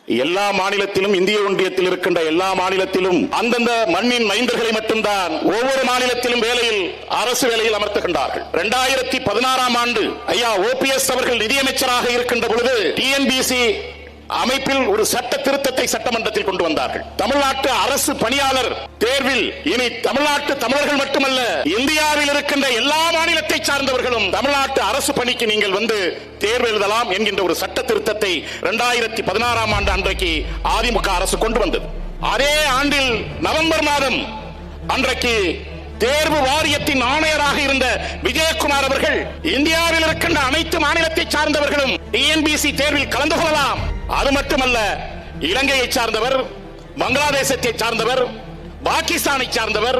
எல்லா மாநிலத்திலும், இந்திய ஒன்றியத்தில் இருக்கின்ற எல்லா மாநிலத்திலும் அந்தந்த மண்ணின் மைந்தர்களை மட்டும்தான் ஒவ்வொரு மாநிலத்திலும் வேலையில், அரசு வேலையில் அமர்த்துகின்றார்கள். 2016ஆம் ஆண்டு ஐயா OPS அவர்கள் நிதியமைச்சராக இருக்கின்ற பொழுது TNBC அமைப்பில் ஒரு சட்ட திருத்தத்தை சட்டமன்றத்தில் கொண்டு வந்தார்கள். தமிழ்நாட்டு அரசு பணியாளர் தேர்வில் இனி தமிழ்நாட்டு தமிழர்கள் மட்டுமல்ல, இந்தியாவில் இருக்கின்ற எல்லா மாநிலத்தை சார்ந்தவர்களும் தமிழ்நாட்டு அரசு பணிக்கு நீங்கள் வந்து தேர்வு எழுதலாம் என்கின்ற ஒரு சட்ட திருத்தத்தை 2016ஆம் ஆண்டு அன்றைக்கு அதிமுக அரசு கொண்டு வந்தது. அதே ஆண்டில் நவம்பர் மாதம் அன்றைக்கு தேர்வு வாரியத்தின் ஆணையராக இருந்த விஜயகுமார் அவர்கள் இந்தியாவில் இருக்கின்ற அனைத்து மாநிலத்தை சார்ந்தவர்களும் TNBC தேர்வில் கலந்து கொள்ளலாம், அது மட்டுமல்ல இலங்கையை சார்ந்தவர், பங்களாதேசத்தை சார்ந்தவர், பாகிஸ்தானை சார்ந்தவர்,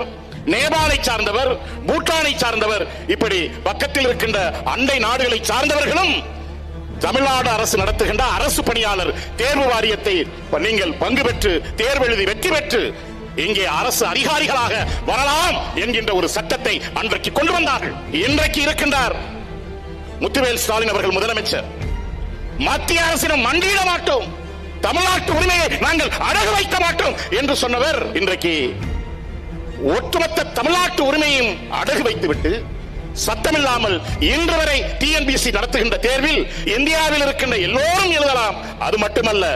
நேபாளை சார்ந்தவர், பூட்டானை சார்ந்தவர், இப்படி பக்கத்தில் இருக்கின்ற அண்டை நாடுகளை சார்ந்தவர்களும் தமிழ்நாடு அரசு நடத்துகின்ற அரசு பணியாளர் தேர்வு வாரியத்தை நீங்கள் பங்கு பெற்று தேர்வு எழுதி வெற்றி பெற்று இங்கே அரசு அதிகாரிகளாக வரலாம் என்கின்ற ஒரு சட்டத்தை அன்றைக்கு கொண்டு வந்தார்கள். இன்றைக்கு இருக்கின்றார் முத்துவேல் ஸ்டாலின் அவர்கள் முதலமைச்சர். மத்திய அரசிடம் மண்டியிட மாட்டோம், தமிழ்நாட்டு உரிமையை நாங்கள் அடகு வைக்க மாட்டோம் என்று சொன்னவர் இன்றைக்கு ஒட்டுமொத்த தமிழ்நாட்டு உரிமையும் அடகு வைத்துவிட்டு சத்தமில்லாமல் இன்று வரை TNBC நடத்துகின்ற தேர்வில் இந்தியாவில் இருக்கின்ற எல்லோரும் எழுதலாம், அது மட்டுமல்ல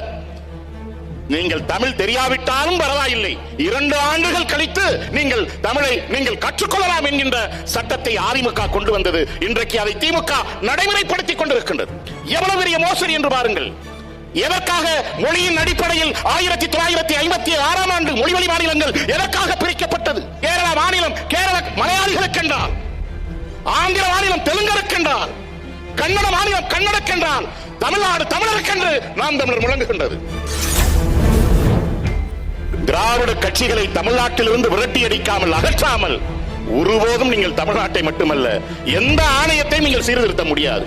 நீங்கள் தமிழ் தெரியாவிட்டாலும் பரவாயில்லை, 2 ஆண்டுகள் கழித்து நீங்கள் தமிழை நீங்கள் கற்றுக்கொள்ளலாம் என்கின்ற சட்டத்தை அதிமுக கொண்டு வந்தது. இன்றைக்கு அதை திமுக நடைமுறைப்படுத்திக் கொண்டிருக்கின்றது. எவ்வளவு பெரிய மோசடி என்று பாருங்கள். எதற்காக மொழியின் அடிப்படையில் 1956ஆம் ஆண்டு மொழிவழி மாநிலங்கள் எதற்காக பிரிக்கப்பட்டது? கேரள மாநிலம் கேரள மலையாளிகளுக்கென்றால், ஆந்திர மாநிலம் தெலுங்கருக்கென்றால், கன்னட மாநிலம் கன்னடக்கென்றால், தமிழ்நாடு தமிழருக்கென்று நாம் தமிழர் முழங்குகின்றது. திராவிட கட்சிகளை தமிழ்நாட்டிலிருந்து விரட்டி அடிக்காமல், அகற்றாமல் ஒருபோதும் நீங்கள் தமிழ்நாட்டை மட்டுமல்ல எந்த ஆணையத்தை நீங்கள் சீர்திருத்த முடியாது.